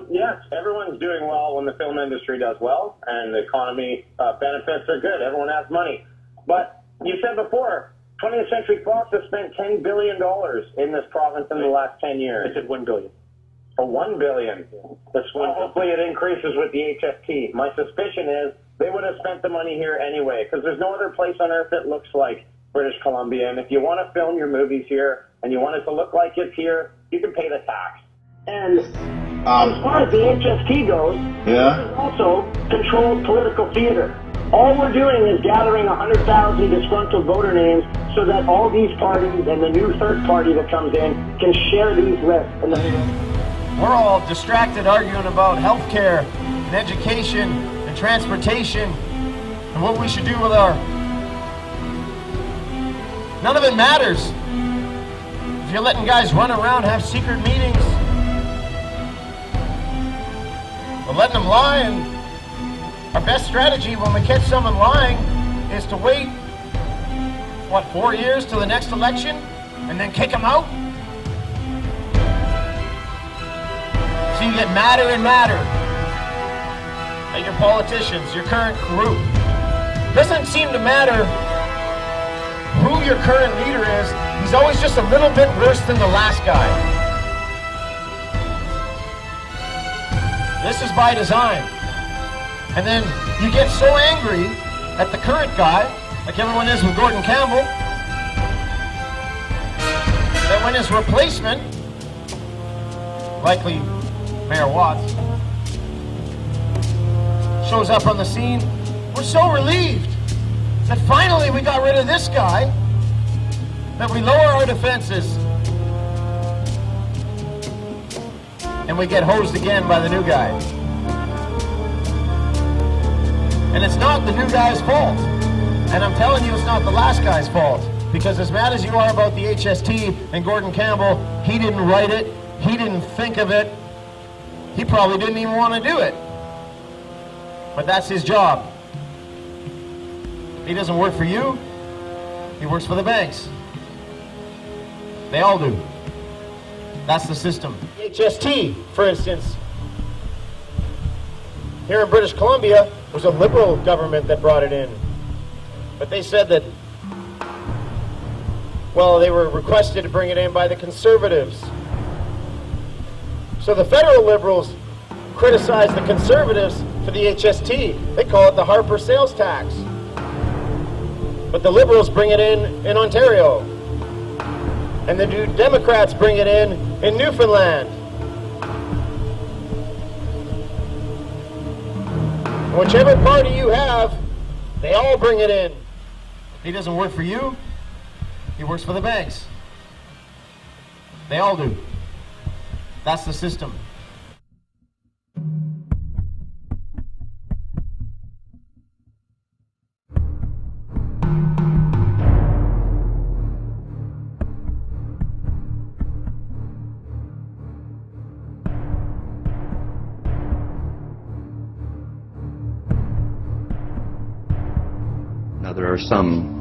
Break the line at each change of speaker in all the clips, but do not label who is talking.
Yes, everyone's doing well when the film industry does well, and the economy benefits are good. Everyone has money. But you said before, 20th Century Fox has spent $10 billion in this province in the last 10 years.
I said $1 billion.
For $1 billion. Well, hopefully it increases with the HST. My suspicion is they would have spent the money here anyway, because there's no other place on earth that looks like British Columbia. And if you want to film your movies here, and you want it to look like it's here, you can pay the tax. And as far as the HST goes, it's also controlled political theater. All we're doing is gathering 100,000 disgruntled voter names so that all these parties and the new third party that comes in can share these lists.
We're all distracted arguing about healthcare and education and transportation and what we should do with our... None of it matters. If you're letting guys run around, have secret meetings, we're letting them lie, and our best strategy when we catch someone lying is to wait, 4 years till the next election, and then kick them out? So you get madder and madder at your politicians, your current group. Doesn't seem to matter who your current leader is. He's always just a little bit worse than the last guy. This is by design. And then you get so angry at the current guy, like everyone is with Gordon Campbell, that when his replacement, likely Mayor Watts, shows up on the scene, we're so relieved that finally we got rid of this guy, that we lower our defenses, and we get hosed again by the new guy. And it's not the new guy's fault. And I'm telling you, it's not the last guy's fault. Because as mad as you are about the HST and Gordon Campbell, he didn't write it, he didn't think of it, he probably didn't even want to do it. But that's his job. He doesn't work for you, he works for the banks. They all do. That's the system. HST, for instance, here in British Columbia, it was a Liberal government that brought it in. But they said that, well, they were requested to bring it in by the Conservatives. So the federal Liberals criticize the Conservatives for the HST. They call it the Harper sales tax. But the Liberals bring it in Ontario. And the Democrats bring it in Newfoundland. Whichever party you have, they all bring it in. He doesn't work for you, he works for the banks. They all do. That's the system.
Now, there are some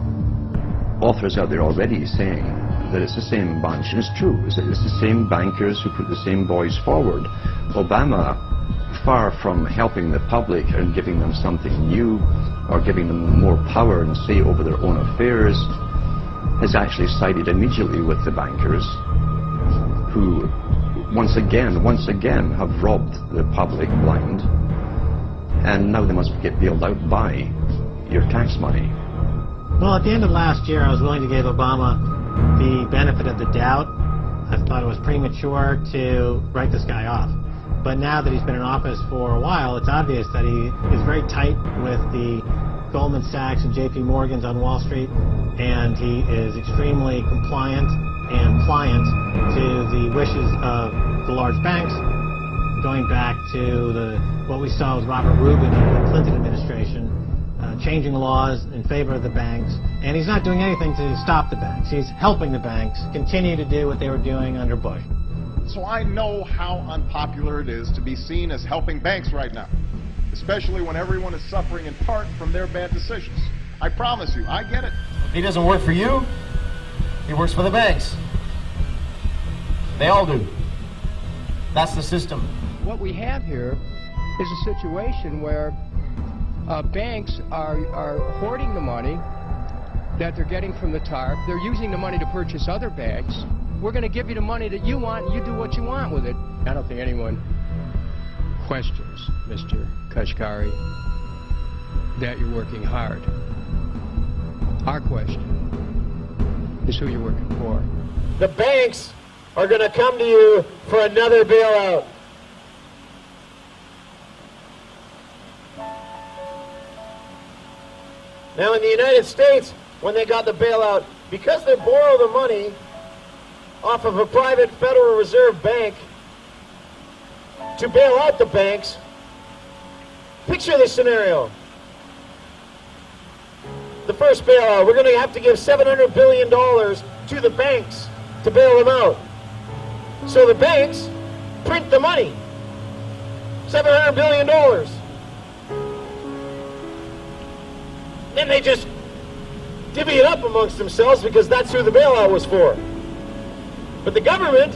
authors out there already saying that it's the same bunch, and it's true. It's the same bankers who put the same boys forward. Obama, far from helping the public and giving them something new or giving them more power and say over their own affairs, has actually sided immediately with the bankers who once again have robbed the public blind, and now they must get bailed out by your tax money.
Well, at the end of last year, I was willing to give Obama the benefit of the doubt. I thought it was premature to write this guy off. But now that he's been in office for a while, it's obvious that he is very tight with the Goldman Sachs and JP Morgans on Wall Street, and he is extremely compliant and pliant to the wishes of the large banks, going back to what we saw with Robert Rubin under the Clinton administration, changing laws in favor of the banks, and he's not doing anything to stop the banks. He's helping the banks continue to do what they were doing under Bush.
So I know how unpopular it is to be seen as helping banks right now, especially when everyone is suffering in part from their bad decisions. I promise you, I get it.
He doesn't work for you, he works for the banks. They all do. That's the system.
what we have here is a situation where banks are hoarding the money that they're getting from the TARP. They're using the money to purchase other banks. We're going to give you the money that you want, and you do what you want with it. I don't think anyone questions, Mr. Kashkari, that you're working hard. Our question is who you're working for.
The banks are going to come to you for another bailout. Now in the United States, when they got the bailout, because they borrow the money off of a private Federal Reserve bank to bail out the banks, picture this scenario. The first bailout, we're going to have to give $700 billion to the banks to bail them out. So the banks print the money, $700 billion. Then they just divvy it up amongst themselves because that's who the bailout was for. But the government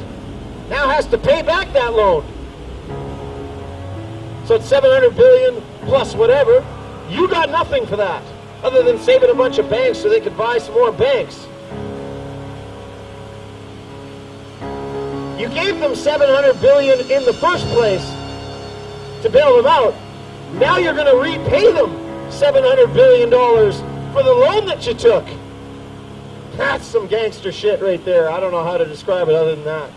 now has to pay back that loan. So it's $700 billion plus whatever. You got nothing for that, other than saving a bunch of banks so they could buy some more banks. You gave them $700 billion in the first place to bail them out. Now you're going to repay them $700 billion for the loan that you took. That's some gangster shit right there. I don't know how to describe it other than that.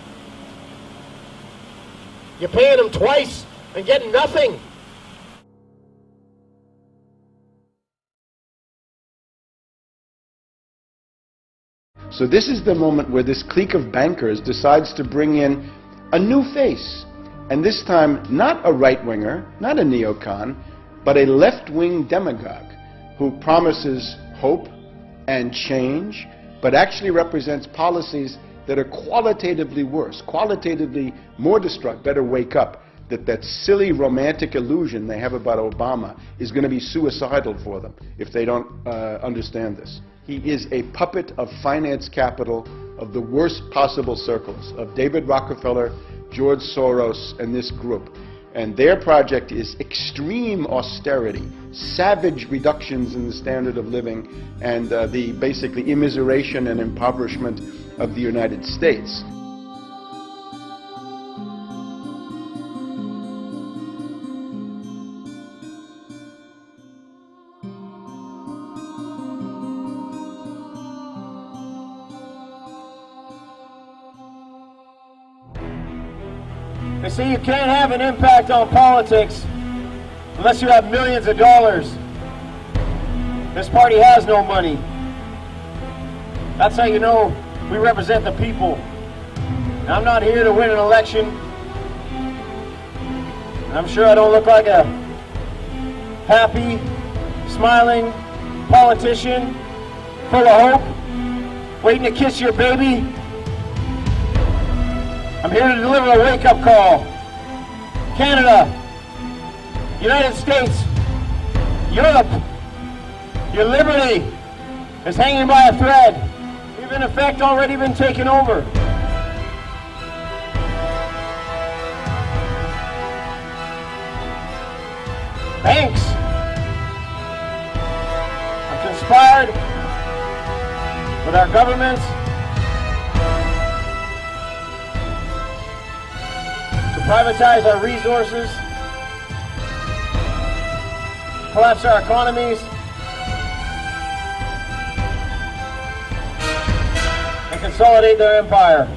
You're paying them twice and getting nothing.
So this is the moment where this clique of bankers decides to bring in a new face. And this time, not a right-winger, not a neocon, but a left-wing demagogue who promises hope and change, but actually represents policies that are qualitatively worse, qualitatively more destructive. Better wake up that silly romantic illusion they have about Obama is going to be suicidal for them if they don't understand this. He is a puppet of finance capital of the worst possible circles, of David Rockefeller, George Soros, and this group. And their project is extreme austerity, savage reductions in the standard of living, and the basically immiseration and impoverishment of the United States.
They say you can't have an impact on politics unless you have millions of dollars. This party has no money. That's how you know we represent the people. And I'm not here to win an election. And I'm sure I don't look like a happy, smiling politician full of hope, waiting to kiss your baby. I'm here to deliver a wake-up call. Canada, United States, Europe, your liberty is hanging by a thread. We've in effect already been taken over. Banks have conspired with our governments privatize our resources, collapse our economies, and consolidate their empire.